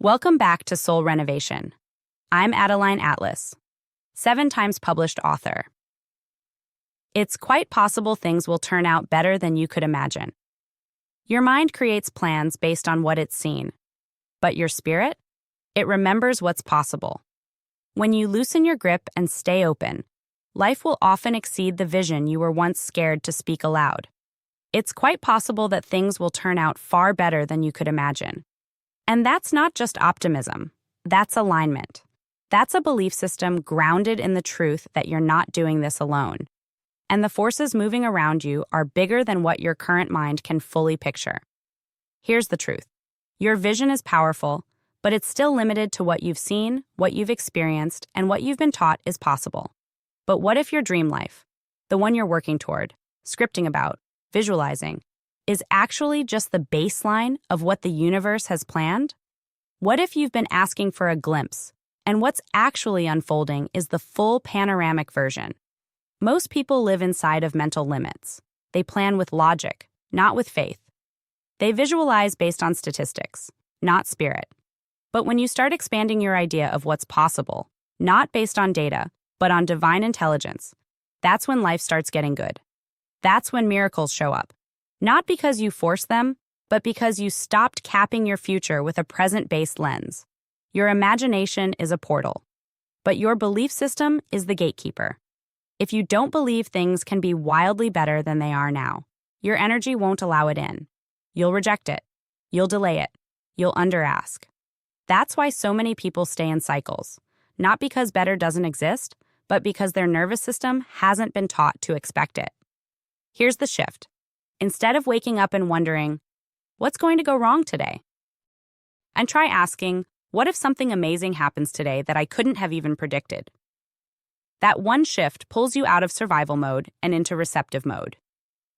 Welcome back to Soul Renovation. I'm Adeline Atlas, 7 times published author. It's quite possible things will turn out better than you could imagine. Your mind creates plans based on what it's seen, but your spirit, it remembers what's possible. When you loosen your grip and stay open, life will often exceed the vision you were once scared to speak aloud. It's quite possible that things will turn out far better than you could imagine. And that's not just optimism, that's alignment. That's a belief system grounded in the truth that you're not doing this alone. And the forces moving around you are bigger than what your current mind can fully picture. Here's the truth. Your vision is powerful, but it's still limited to what you've seen, what you've experienced, and what you've been taught is possible. But what if your dream life, the one you're working toward, scripting about, visualizing, is actually just the baseline of what the universe has planned? What if you've been asking for a glimpse, and what's actually unfolding is the full panoramic version? Most people live inside of mental limits. They plan with logic, not with faith. They visualize based on statistics, not spirit. But when you start expanding your idea of what's possible, not based on data, but on divine intelligence, that's when life starts getting good. That's when miracles show up. Not because you forced them, but because you stopped capping your future with a present-based lens. Your imagination is a portal, but your belief system is the gatekeeper. If you don't believe things can be wildly better than they are now, your energy won't allow it in. You'll reject it. You'll delay it. You'll underask. That's why so many people stay in cycles, not because better doesn't exist, but because their nervous system hasn't been taught to expect it. Here's the shift. Instead of waking up and wondering, what's going to go wrong today? And try asking, what if something amazing happens today that I couldn't have even predicted? That one shift pulls you out of survival mode and into receptive mode.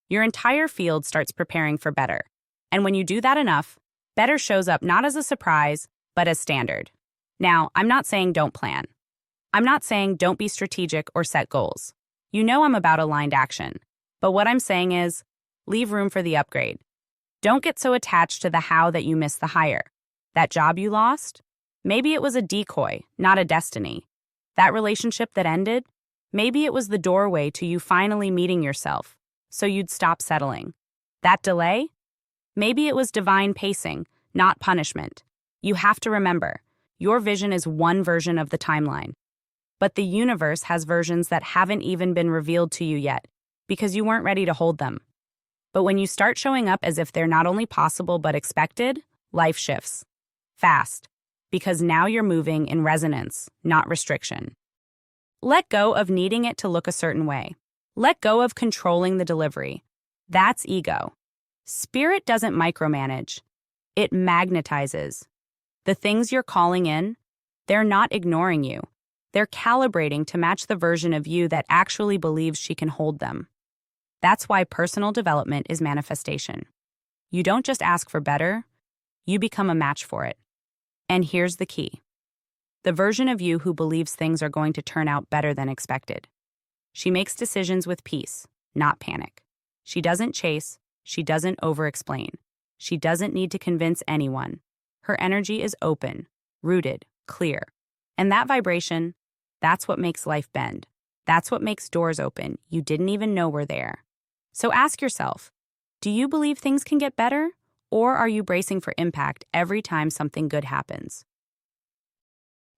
Your entire field starts preparing for better. And when you do that enough, better shows up not as a surprise, but as standard. Now, I'm not saying don't plan. I'm not saying don't be strategic or set goals. You know I'm about aligned action. But what I'm saying is, leave room for the upgrade. Don't get so attached to the how that you miss the higher. That job you lost? Maybe it was a decoy, not a destiny. That relationship that ended? Maybe it was the doorway to you finally meeting yourself, so you'd stop settling. That delay? Maybe it was divine pacing, not punishment. You have to remember, your vision is one version of the timeline. But the universe has versions that haven't even been revealed to you yet, because you weren't ready to hold them. But when you start showing up as if they're not only possible but expected, life shifts. Fast. Because now you're moving in resonance, not restriction. Let go of needing it to look a certain way. Let go of controlling the delivery. That's ego. Spirit doesn't micromanage. It magnetizes. The things you're calling in, they're not ignoring you. They're calibrating to match the version of you that actually believes she can hold them. That's why personal development is manifestation. You don't just ask for better, you become a match for it. And here's the key. The version of you who believes things are going to turn out better than expected. She makes decisions with peace, not panic. She doesn't chase, she doesn't over-explain. She doesn't need to convince anyone. Her energy is open, rooted, clear. And that vibration, that's what makes life bend. That's what makes doors open you didn't even know were there. So ask yourself, do you believe things can get better? Or are you bracing for impact every time something good happens?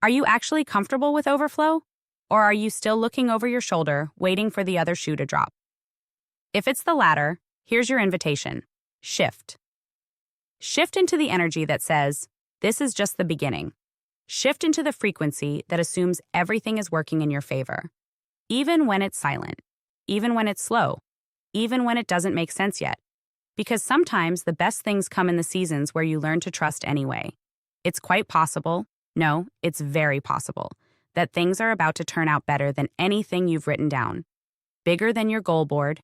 Are you actually comfortable with overflow? Or are you still looking over your shoulder, waiting for the other shoe to drop? If it's the latter, here's your invitation. Shift. Shift into the energy that says, this is just the beginning. Shift into the frequency that assumes everything is working in your favor. Even when it's silent. Even when it's slow. Even when it doesn't make sense yet. Because sometimes the best things come in the seasons where you learn to trust anyway. It's quite possible, no, it's very possible, that things are about to turn out better than anything you've written down. Bigger than your goal board,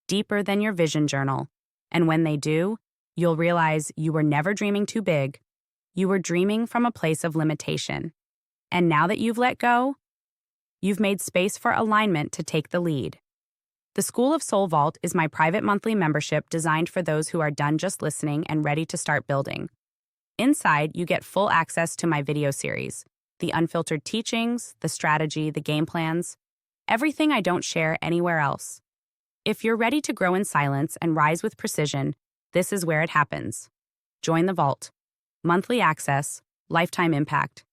deeper than your vision journal. And when they do, you'll realize you were never dreaming too big. You were dreaming from a place of limitation. And now that you've let go, you've made space for alignment to take the lead. The School of Soul Vault is my private monthly membership designed for those who are done just listening and ready to start building. Inside, you get full access to my video series, the unfiltered teachings, the strategy, the game plans, everything I don't share anywhere else. If you're ready to grow in silence and rise with precision, this is where it happens. Join the vault. Monthly access, lifetime impact.